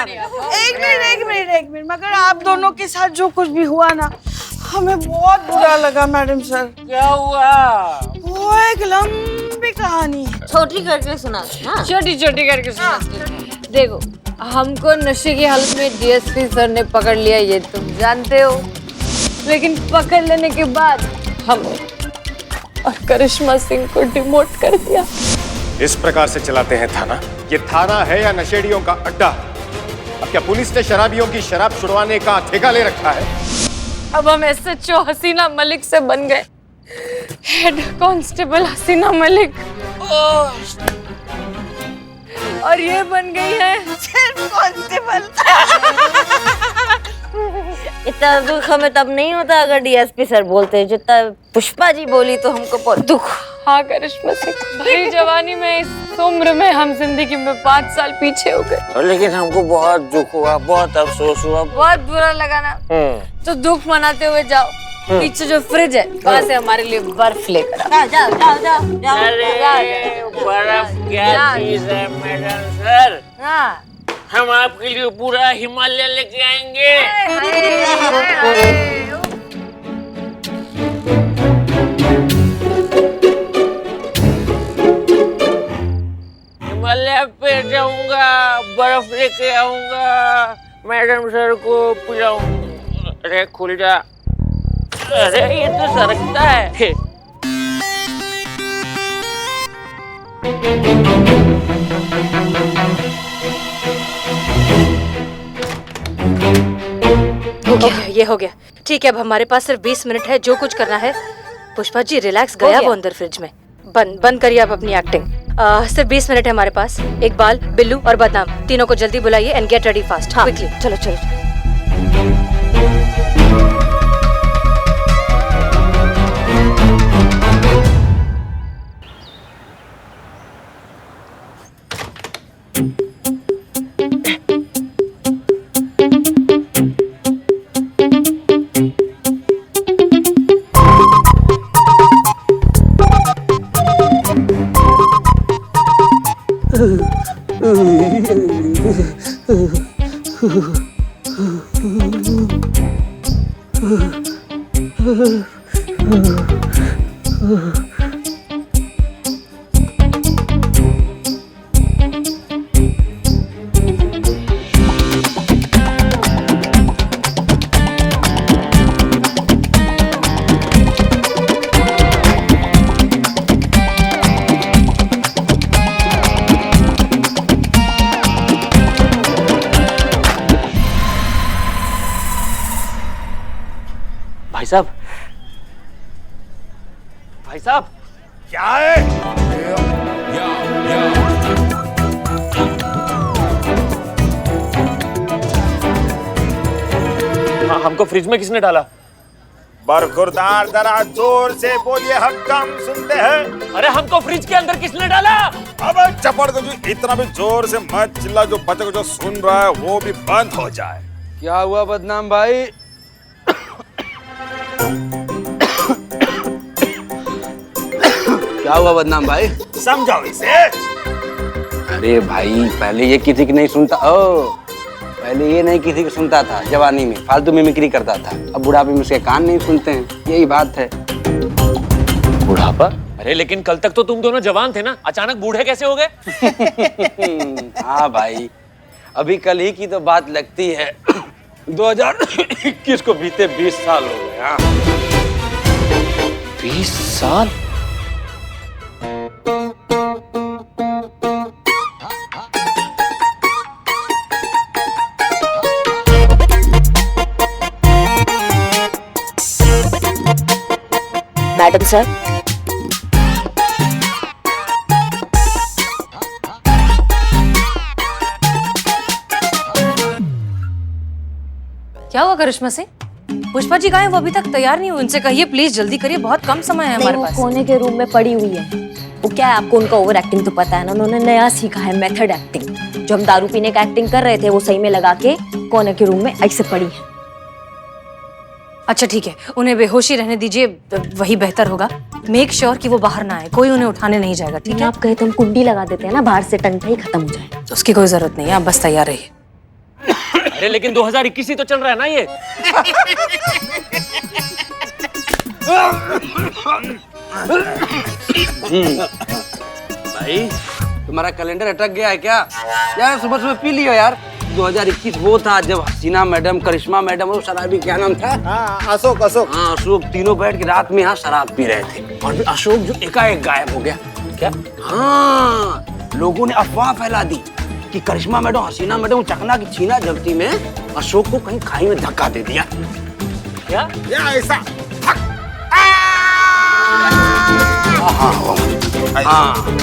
एक मिनट मगर आप दोनों के साथ जो कुछ भी हुआ ना हमें बहुत बुरा लगा मैडम सर। क्या हुआ? वो एक लंबी कहानी है। छोटी करके सुना ना। छोटी छोटी करके सुना। देखो हमको नशे की हालत में डीएसपी सर ने पकड़ लिया ये तुम जानते हो, लेकिन पकड़ लेने के बाद हम और करिश्मा सिंह को डिमोट कर दिया। इस प्रकार से चलाते हैं थाना? ये थाना है या नशेड़ियों का अड्डा? अब क्या पुलिस ने शराबियों की शराब छुड़वाने का ठेका ले रखा है? अब हम एसएचओ हसीना मलिक से बन गए हेड कांस्टेबल हसीना मलिक, और ये बन गई है सिर्फ कांस्टेबल। इतना दुख हमें तब नहीं होता अगर डीएसपी सर बोलते, जितना पुष्पा जी बोली तो हमको बहुत दुख। हाँ करिश्मा सिंह, भरी जवानी में इस उम्र में हम जिंदगी में 5 साल पीछे हो गए। लेकिन हमको बहुत दुख हुआ, बहुत अफसोस हुआ, बहुत बुरा लगा ना। तो दुख मनाते हुए जाओ, पीछे जो फ्रिज है वहाँ से हमारे लिए बर्फ लेकर आओ। जाओ। अरे बर्फ क्या चीज है मैडम सर, हाँ हम आपके लिए पूरा हिमालय लेके आएंगे। हिमालय पे जाऊंगा, बर्फ लेके आऊंगा, मैडम सर को पिलाऊंगा। अरे खुल जा, अरे ये तो सरकता है। हो गया, ये हो गया। ठीक है, अब हमारे पास सिर्फ 20 मिनट है, जो कुछ करना है। पुष्पा जी रिलैक्स, गया वो अंदर फ्रिज में। बंद करिए आप अपनी एक्टिंग। सिर्फ 20 मिनट है हमारे पास। इकबाल, बिल्लू और बदनाम तीनों को जल्दी बुलाइए एंड गेट रेडी फास्ट। हाँ क्विकली, चलो। भाई साहब क्या है? हाँ, हमको फ्रिज में किसने डाला? बरखुरदार, जरा जोर से बोलिए, हम सुनते हैं। अरे हमको फ्रिज के अंदर किसने डाला? अब चपड़ दो, इतना भी जोर से मत चिल्ला, जो बच्चे को जो सुन रहा है वो भी बंद हो जाए। क्या हुआ बदनाम भाई? क्या हुआ बदनाम भाई? समझाओ इसे। अरे भाई पहले ये किसी की नहीं सुनता, पहले ये नहीं किसी की सुनता था, जवानी में फालतू मिमिक्री करता था। अब बुढ़ापे में उसके कान नहीं सुनते हैं, यही बात है। बुढ़ापा? अरे लेकिन कल तक तो तुम दोनों जवान थे ना, अचानक बूढ़े कैसे हो गए? हाँ भाई, अभी कल ही की तो बात लगती है। 2021 को बीते 20 साल हो गए। हाँ 20 साल? मैडम सर, क्या हुआ करिश्मा सिंह? पुष्पा जी कहाँ हैं? वो अभी तक तैयार नहीं हुए। उनसे कहिए प्लीज जल्दी करिए, बहुत कम समय है हमारे पास। कोने के रूम में पड़ी हुई है। वो क्या है, आपको उनका ओवर एक्टिंग तो पता है ना, उन्होंने नया सीखा है मेथड एक्टिंग। जो हम दारू पीने का एक्टिंग कर रहे थे वो सही में लगा के कोने के रूम में ऐसे पड़ी है। अच्छा ठीक है, उन्हें बेहोशी रहने दीजिए, वही बेहतर होगा। मेक श्योर कि वो बाहर ना आए, कोई उन्हें उठाने नहीं जाएगा, ठीक है? आप कहे तो हम कुंडी लगा देते हैं ना, बाहर से टंटा ही खत्म हो जाए। तो उसकी कोई जरूरत नहीं है, आप बस तैयार रहिए। अरे लेकिन 2021 ही तो चल रहा है ना ये। भाई तुम्हारा कैलेंडर अटक गया है क्या यार? सुबह सुबह पी लियो यार। 2021 वो था जब हसीना मैडम, करिश्मा मैडम और शराबी क्या नाम था? अशोक अशोक। हाँ अशोक, तीनों बैठ के रात में यहाँ शराब पी रहे थे और फिर अशोक जो एकाएक गायब हो गया। क्या? हाँ, लोगों ने अफवाह फैला दी कि करिश्मा मैडम, हसीना मैडम चकना की छीना जलती में अशोक को कहीं खाई में धक्का दे दिया। क्या? ऐसा। हाँ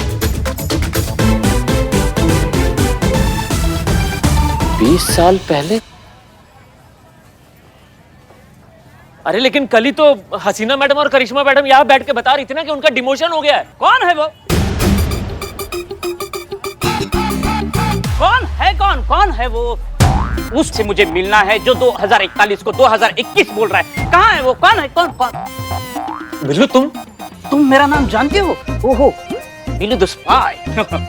20 साल पहले? अरे लेकिन कल ही तो हसीना मैडम और करिश्मा मैडम यहाँ बैठ के बता रही थी ना कि उनका डिमोशन हो गया है। कौन है वो? कौन है वो? उससे मुझे मिलना है जो 2041 को 2021 बोल रहा है। कहाँ है वो? कौन है? कौन? बिल्लू तुम मेरा नाम जानते हो? ओहो, बिल्लू द स्पाई।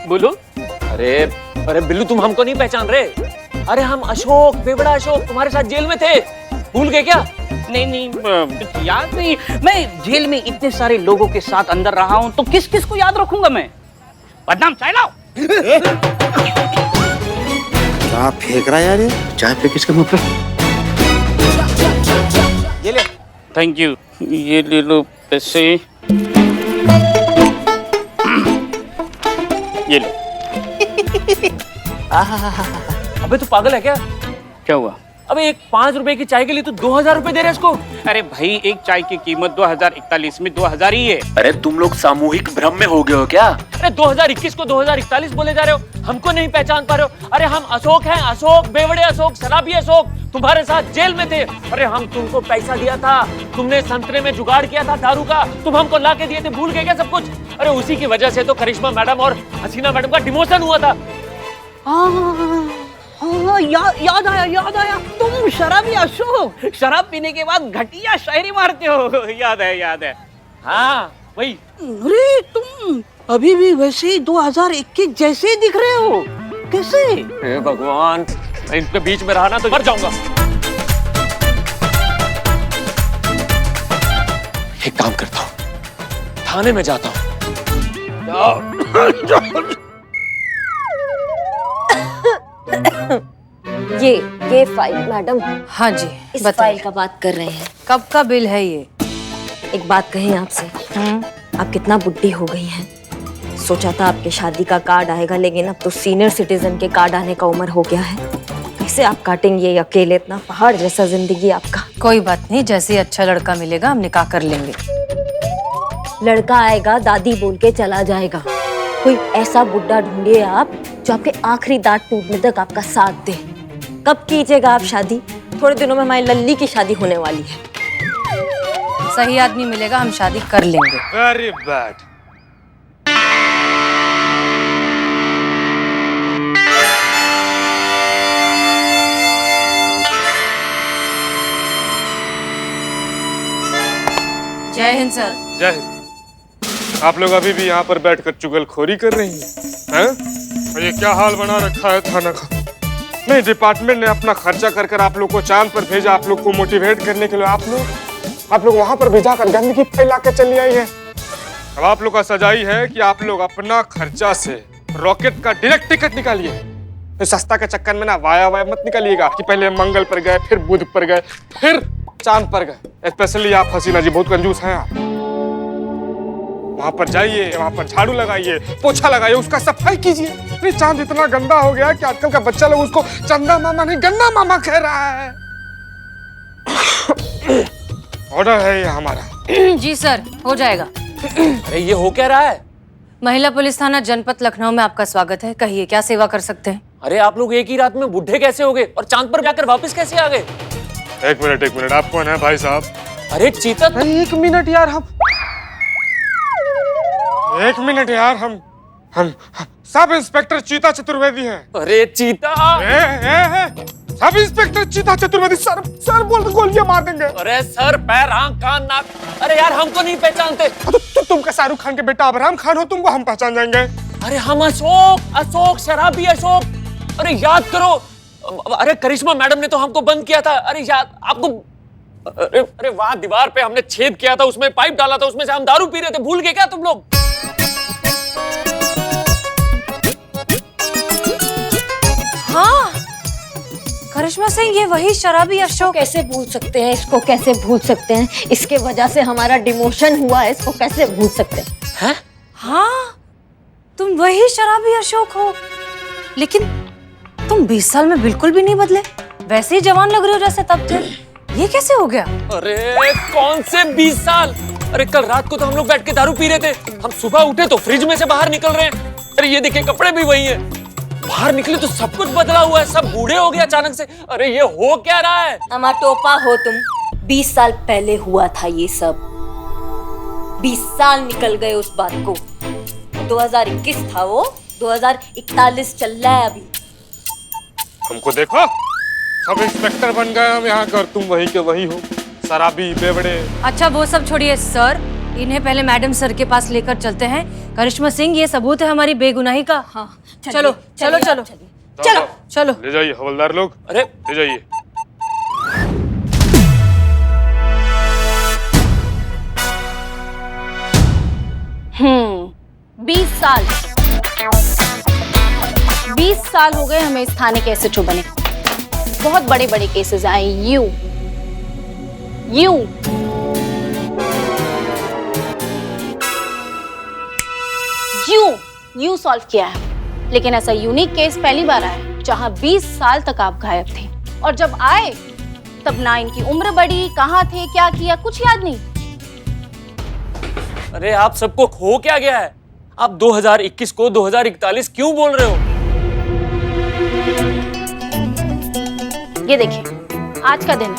बोलो। अरे बिल्लू, तुम हमको नहीं पहचान रहे? अरे हम अशोक, बेवड़ा अशोक, तुम्हारे साथ जेल में थे, भूल गए क्या? नहीं, याद नहीं। मैं जेल में इतने सारे लोगों के साथ अंदर रहा हूँ तो किस किस को याद रखूंगा मैं? बदनाम चाय लाओ। क्या फेंक रहा है यार ये? चाय फेंक इसके मुंह पे। ये ले। थैंक यू, ये ले लो पैसे। ये लो। अबे तू पागल है क्या? क्या हुआ? अबे एक 5 रुपए की चाय के लिए तू 2000 रुपए दे रहा है इसको? अरे भाई, एक चाय की कीमत 2041 में 2000 ही है। अरे तुम लोग सामूहिक भ्रम में हो गए हो क्या? अरे 2021 को 2041 बोले जा रहे हो, हमको नहीं पहचान पा रहे हो? अरे हम अशोक हैं, अशोक, बेवड़े अशोक, शराबी अशोक, तुम्हारे साथ जेल में थे। अरे हम तुमको पैसा दिया था, तुमने संतरे में जुगाड़ किया था दारू का, तुम हमको ला के दिए थे, भूल गए क्या सब कुछ? अरे उसी की वजह से तो करिश्मा मैडम और हसीना मैडम का डिमोशन हुआ था। हाँ, याद आया। तुम शराबी अशोक, शराब पीने के बाद घटिया शायरी मारते हो। याद है। हाँ वही। अरे तुम अभी भी वैसे ही 2021 जैसे ही दिख रहे हो। कैसे? हे भगवान, मैं इनके बीच में रहा ना तो मर जाऊंगा। एक काम करता हूँ, थाने में जाता हूँ। ये फाइल मैडम, हाँ जी, इस बताइए। फाइल का बात कर रहे हैं। कब का बिल है ये? एक बात कहें आपसे, आप कितना बुढ़ी हो गई हैं। सोचा था आपके शादी का कार्ड आएगा, लेकिन अब तो सीनियर सिटीजन के कार्ड आने का उम्र हो गया है। कैसे आप काटेंगे ये अकेले इतना पहाड़ जैसा जिंदगी आपका? कोई बात नहीं, जैसे ही अच्छा लड़का मिलेगा हम निकाह कर लेंगे। लड़का आएगा दादी बोल के चला जाएगा। कोई ऐसा बुड्ढा ढूंढिए आप जो आपके आखिरी दांत टूटने तक आपका साथ दे। कब कीजिएगा आप शादी? थोड़े दिनों में हमारी लल्ली की शादी होने वाली है। सही आदमी मिलेगा, हम शादी कर लेंगे। Very bad. जय हिंद सर। जय हिंद। आप लोग अभी भी यहाँ पर बैठकर चुगलखोरी कर रही हैं? और ये क्या हाल बना रखा है थाना का? नहीं, डिपार्टमेंट ने अपना खर्चा कर कर आप लोग को चांद पर भेजा, आप लोग को मोटिवेट करने के लिए। आप लोग वहां पर भेजा कर गंदगी फैला के चली आई है। अब आप लोग का सजाई है कि आप लोग अपना खर्चा से रॉकेट का डायरेक्ट टिकट निकालिए। तो सस्ता के चक्कर में ना वाया मत निकालिएगा कि पहले मंगल पर गए, फिर बुध पर गए, फिर चांद पर गए। स्पेशली आप हसीना जी बहुत कंजूस हैं आप। वहां पर जाइए, वहां पर झाड़ू लगाइए, पोछा लगाइए, उसका सफाई कीजिए। नहीं, चांद इतना गंदा हो गया कि आजकल का बच्चा लोग उसको चंदा मामा नहीं गंदा मामा कह रहा है। ऑर्डर है ये हमारा। जी सर, हो जाएगा। अरे ये हो क्या रहा है? महिला पुलिस थाना जनपद लखनऊ में आपका स्वागत है। कहिए क्या सेवा कर सकते हैं? अरे आप लोग एक ही रात में बुढ़े कैसे हो गए और चांद पर जाकर वापस कैसे आ गए? एक मिनट, आप कौन है भाई साहब? अरे चीता, एक मिनट यार, हम सब इंस्पेक्टर चीता चतुर्वेदी हैं। अरे चीता, सब इंस्पेक्टर चीता चतुर्वेदी। सर बोल के गोलियां मार देंगे। अरे सर, पैर, आंख, कान, नाक। अरे यार हमको नहीं पहचानते। तो तुम क्या शाहरुख खान के बेटा अब्राहम खान हो? तुमको हम पहचान जाएंगे। अरे हम अशोक, शराबी अशोक। अरे याद करो, अरे करिश्मा मैडम ने तो हमको बंद किया था। अरे याद आपको? अरे वहां दीवार पे हमने छेद किया था, उसमें पाइप डाला था, उसमें से हम दारू पी रहे थे। भूल गए क्या तुम लोग? हाँ, करिश्मा सिंह, ये वही शराबी अशोक। कैसे भूल सकते हैं इसको? कैसे भूल सकते हैं? इसके वजह से हमारा डिमोशन हुआ है, इसको कैसे भूल सकते हैं? हाँ, तुम वही शराबी अशोक हो। लेकिन तुम 20 साल में बिल्कुल भी नहीं बदले, वैसे ही जवान लग रहे हो जैसे तब थे। ये कैसे हो गया? अरे कौन से 20 साल? अरे कल रात को तो हम लोग बैठ के दारू पी रहे थे, हम सुबह उठे तो फ्रिज में से बाहर निकल रहे हैं। अरे ये देखिए कपड़े भी वही हैं। बाहर निकले तो सब कुछ बदला हुआ है, सब बूढ़े हो गए अचानक से। अरे ये हो क्या रहा है? टमाटोपा हो तुम। 20 साल पहले हुआ था ये सब। 20 साल निकल गए उस बात को। 2021 था वो, 2041 चल रहा है अभी। हमको देखो, सब इंस्पेक्टर बन गए हम यहाँ कर, तुम वही के वही हो, शराबी बेवड़े। अच्छा वो सब छोड़िए सर, इन्हें पहले मैडम सर के पास लेकर चलते हैं। करिश्मा सिंह, ये सबूत है हमारी बेगुनाही का। हाँ, चलो चलो चलो चलो चलो। ले जाइए हवलदार लोग, अरे ले जाइए। 20 साल हो गए हमें इस थाने के एसएचओ बने। बहुत बड़े बड़े केसेस आए, यूं सॉल्व किया है। लेकिन ऐसा यूनिक केस पहली बार आया है जहां 20 साल तक आप गायब थे, और जब आए तब ना इनकी उम्र बढ़ी, कहां थे, क्या किया, कुछ याद नहीं। अरे आप सबको खो क्या गया है? आप 2021 को 2041 क्यों बोल रहे हो? ये देखिए, आज का दिन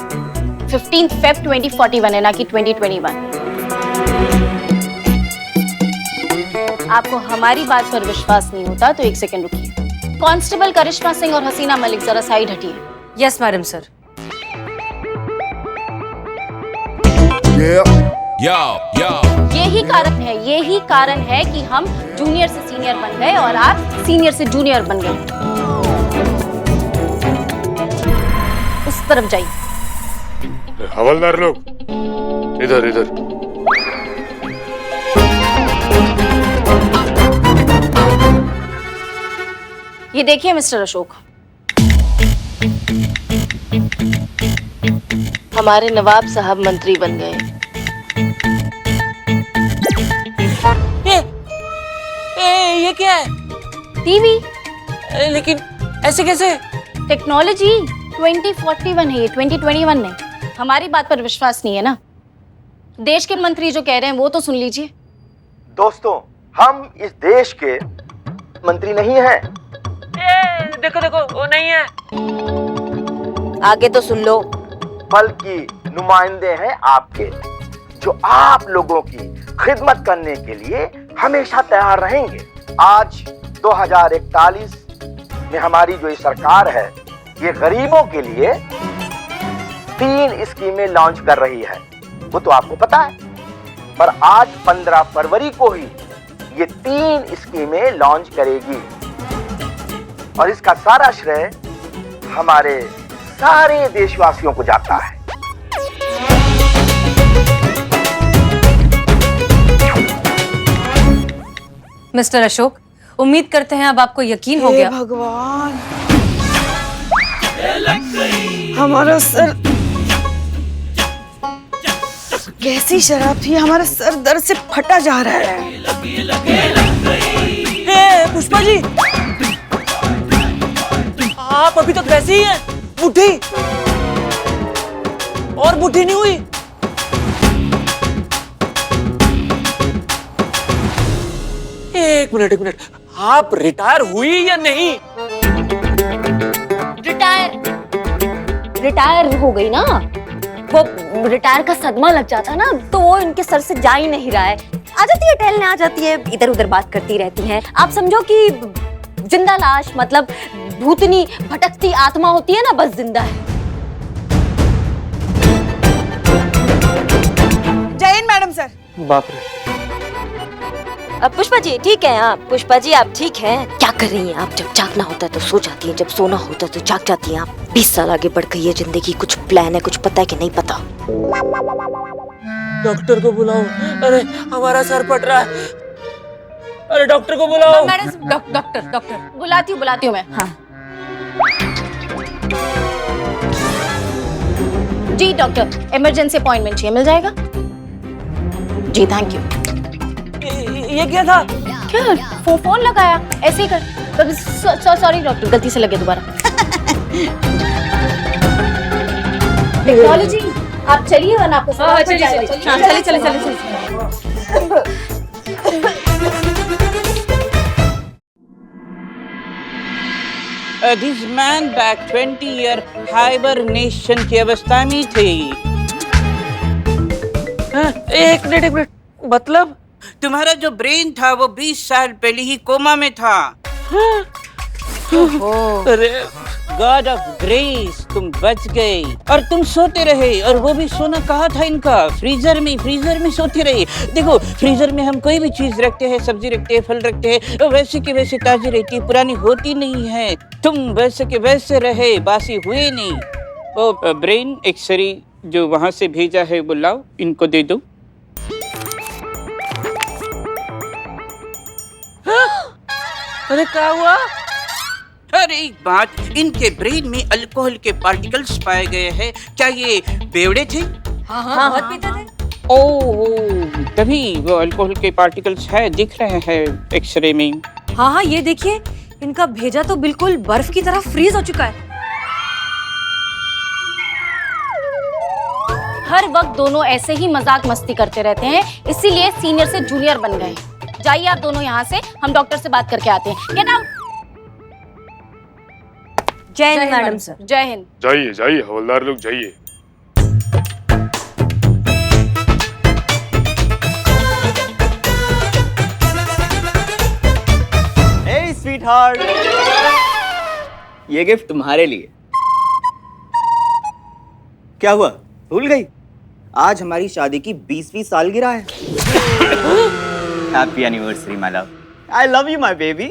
15 फेब 2041 है, ना कि 2021। आपको हमारी बात पर विश्वास नहीं होता तो एक सेकंड रुकिए। कांस्टेबल करिश्मा सिंह और हसीना मलिक जरा साइड हटिए। Yes madam sir. यही कारण है कि हम जूनियर से सीनियर बन गए और आप सीनियर से जूनियर बन गए। उस तरफ जाइए। हवलदार लोग इधर इधर। ये देखिए मिस्टर अशोक, हमारे नवाब साहब मंत्री बन गए। ये क्या है? टीवी। लेकिन ऐसे कैसे? टेक्नोलॉजी। 2041 है ये, 2021 नहीं। हमारी बात पर विश्वास नहीं है ना? देश के मंत्री जो कह रहे हैं वो तो सुन लीजिए। दोस्तों, हम इस देश के मंत्री नहीं हैं। देखो देखो, वो नहीं है। आगे तो सुन लो। बल्कि नुमाइंदे हैं आपके, जो आप लोगों की खिदमत करने के लिए हमेशा तैयार रहेंगे। आज 2041 में हमारी जो ये सरकार है, ये गरीबों के लिए 3 स्कीमें लॉन्च कर रही है, वो तो आपको पता है। पर आज 15 फरवरी को ही ये 3 स्कीमें लॉन्च करेगी, और इसका सारा श्रेय हमारे सारे देशवासियों को जाता है। मिस्टर अशोक, उम्मीद करते हैं अब आपको यकीन हो गया। भगवान, हमारा सर, कैसी शराब थी, हमारा सर दर्द से फटा जा रहा है। पुष्पा जी, आप अभी तक वैसे ही हैं, बुढ़ी और बुढ़ी नहीं हुई। एक मिनट, आप रिटायर हुई या नहीं? रिटायर हो गई ना, वो रिटायर का सदमा लग जाता ना, तो वो इनके सर से जा ही नहीं रहा है। आ जाती है, टहलने आ जाती है, इधर उधर बात करती रहती हैं। आप समझो कि जिंदा लाश, मतलब भूतनी भटकती आत्मा होती है ना, बस जिंदा है। जय हिंद मैडम सर। बाप रे। पुष्पा जी ठीक है आप? पुष्पा जी आप ठीक हैं? क्या कर रही हैं आप? जब जागना होता है तो सो जाती हैं, जब सोना होता है तो जाग जाती हैं आप। 20 साल आगे बढ़ गई है जिंदगी, कुछ प्लान है, कुछ पता है कि नहीं पता? डॉक्टर को बुलाओ, अरे हमारा सर फट रहा है, अरे डॉक्टर को बुलाओ। मैडम डॉक्टर बुलाती हूँ मैं। हाँ। जी डॉक्टर, इमरजेंसी अपॉइंटमेंट चाहिए, मिल जाएगा? जी थैंक यू। ये क्या था? क्या फोन लगाया ऐसे ही कर। सॉरी डॉक्टर, गलती से लगे दोबारा। टेक्नोलॉजी आप चलिए वरना आपको चलिए। This man back 20 year hibernation की अवस्था में थे। एक मिनट, मतलब तुम्हारा जो ब्रेन था वो 20 साल पहले ही कोमा में था। अरे गॉड ऑफ ग्रेस, तुम बच गए। और तुम सोते रहे, और वो भी सोना कहा था इनका, फ्रीजर में सोते रहे। देखो फ्रीजर में हम कोई भी चीज रखते हैं, सब्जी रखते हैं, फल रखते हैं, तो वैसे के वैसे ताजी रहती है, पुरानी होती नहीं है। तुम वैसे के वैसे रहे, बासी हुए नहीं। वो ब्रेन एक्सरे जो वहां से भेजा है वो लाओ, इनको दे दो। अरे क्या हुआ? अरे एक बात, इनके ब्रेन में अल्कोहल के पार्टिकल्स पाए गए हैं। क्या ये बेवड़े थे? हाँ बहुत पीते थे। ओह, तभी वो अल्कोहल के पार्टिकल्स है, दिख रहे हैं एक्सरे में। हाँ ये देखिए, इनका भेजा तो बिल्कुल बर्फ की तरह फ्रीज हो चुका है। हर वक्त दोनों ऐसे ही मजाक मस्ती करते रहते हैं, इसीलिए सीनियर से जूनियर बन गए। जाइए आप दोनों यहाँ से, हम डॉक्टर से बात करके आते हैं। Get out. जय हिंद मैडम सर। जय हिंद। जाइए हवलदार लोग जाइए। Hey sweetheart, ये गिफ्ट तुम्हारे लिए। क्या हुआ, भूल गई? आज हमारी शादी की 20वीं सालगिरह है। Happy anniversary my love. I love you my baby.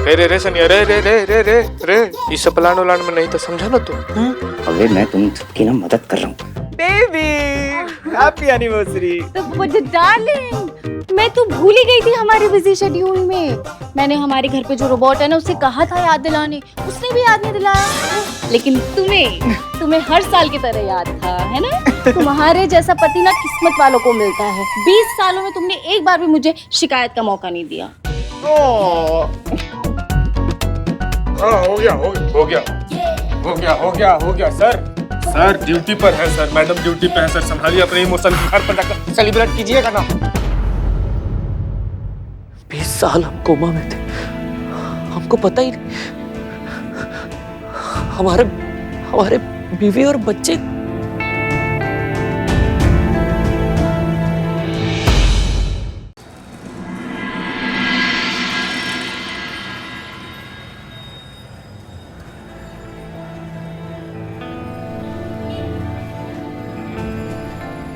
रे सनिया, रे इस प्लान उलान में नहीं तो समझा ना तू। अबे मैं तुम सबकी ना मदद कर रहा हूँ। Baby happy anniversary. डार्लिंग, मैं तो भूल ही गई थी हमारे बिजी शेड्यूल में। मैंने हमारे घर पे जो रोबोट है ना, उसे कहा था याद दिलाने, उसने भी याद नहीं दिलाया। लेकिन तुम्हें हर साल की तरह याद था, है ना? तुम्हारे जैसा पति ना किस्मत वालों को मिलता है। 20 सालों में तुमने एक बार भी मुझे शिकायत का मौका नहीं दिया। हो गया सर ड्यूटी पर है सर, मैडम ड्यूटी पे है सर, संभालिए अपने इमोशन को, घर पर जाकर सेलिब्रेट कीजिएगा ना। 20 साल हम कोमा में थे, हमको पता ही नहीं। हमारे बीवी और बच्चे।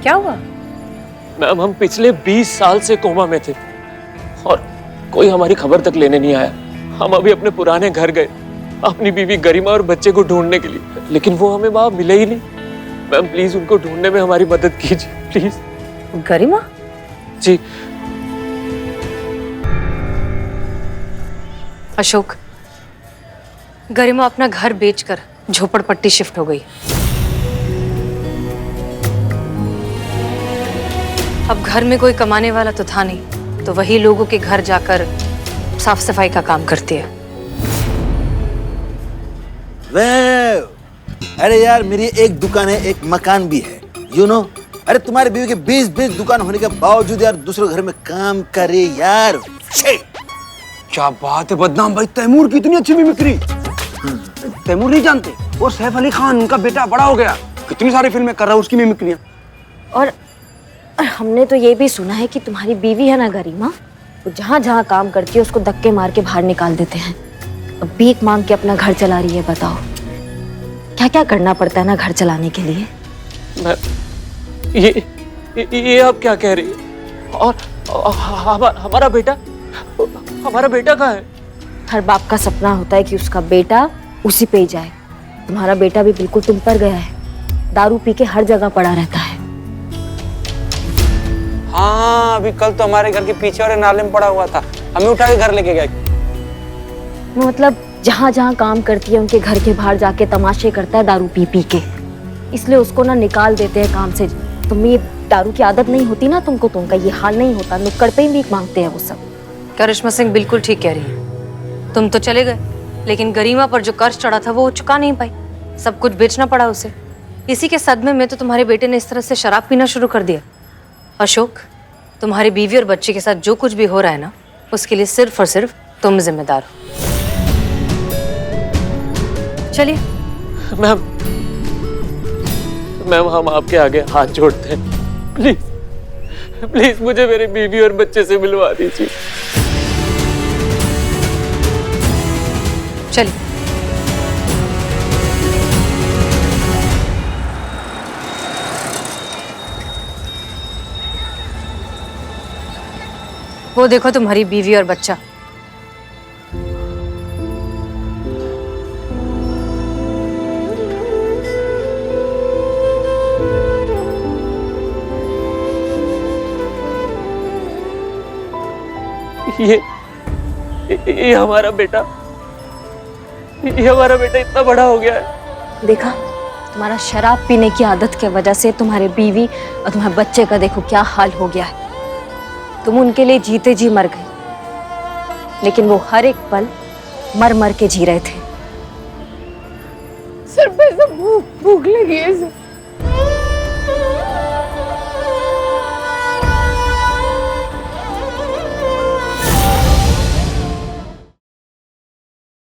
क्या हुआ? मैम हम पिछले 20 साल से कोमा में थे और कोई हमारी खबर तक लेने नहीं आया। हम अभी अपने पुराने घर गए अपनी बीवी गरिमा और बच्चे को ढूंढने के लिए, लेकिन वो हमें वहां मिले ही नहीं। मैम प्लीज उनको ढूंढने में हमारी मदद कीजिए प्लीज। गरिमा? जी। अशोक, गरिमा अपना घर बेचकर झोपड़पट्टी शिफ्ट हो गई। अब घर में कोई कमाने वाला तो था नहीं, तो वही लोगों के घर जाकर साफ सफाई का काम करती है। अरे यार, मेरी एक दुकान है, एक मकान भी है, यू नो। अरे तुम्हारे बीवी के 20 दुकान होने के बावजूद यार दूसरे घर में काम करे यार। क्या बात है बदनाम भाई, तैमूर की इतनी अच्छी मिमिक्री। तैमूर नहीं जानते, वो सैफ अली खान, उनका बेटा बड़ा हो गया, कितनी सारी फिल्में कर रहा है उसकी मिमिक्रियां। और हमने तो ये भी सुना है कि तुम्हारी बीवी है ना गरिमा, वो जहाँ जहाँ काम करती है उसको धक्के मार के बाहर निकाल देते हैं। अब भीख मांग के अपना घर चला रही है। बताओ क्या क्या करना पड़ता है ना घर चलाने के लिए। ये आप क्या कह रही है? और हमारा बेटा कहाँ है? हर बाप का सपना होता है कि उसका बेटा उसी पे ही जाए। तुम्हारा बेटा भी बिल्कुल तुम पर गया है, दारू पी के हर जगह पड़ा रहता है। हाँ, अभी कल तो हमारे घर के पीछे वाले नाले में पड़ा हुआ था, हमें उठा के घर लेके गए। मतलब जहाँ जहाँ काम करती है उनके घर के बाहर जाके तमाशे करता है दारू पी पी के, इसलिए उसको ना निकाल देते हैं काम से। तुम्हें ये दारू की आदत नहीं होती ना तुमको, तुमका ये हाल नहीं होता। नुक्कड़ पे ही भीख मांगते हैं वो सब। करिश्मा सिंह बिल्कुल ठीक कह रही है। तुम तो चले गए, लेकिन गरिमा पर जो कर्ज चढ़ा था वो चुका नहीं पाई, सब कुछ बेचना पड़ा उसे। इसी के सदमे में तो तुम्हारे बेटे ने इस तरह से शराब पीना शुरू कर दिया। अशोक, तुम्हारी बीवी और बच्चे के साथ जो कुछ भी हो रहा है ना, उसके लिए सिर्फ और सिर्फ तुम जिम्मेदार हो। चलिए। मैम हम आपके आगे हाथ जोड़ते हैं, प्लीज मुझे मेरी बीवी और बच्चे से मिलवा दीजिए। चलिए। वो देखो तुम्हारी बीवी और बच्चा। ये हमारा बेटा इतना बड़ा हो गया है। देखा, तुम्हारा शराब पीने की आदत की वजह से तुम्हारे बीवी और तुम्हारे बच्चे का देखो क्या हाल हो गया है। तुम उनके लिए जीते जी मर गए, लेकिन वो हर एक पल मर मर के जी रहे थे। सर पे सब भूख लगी है सर।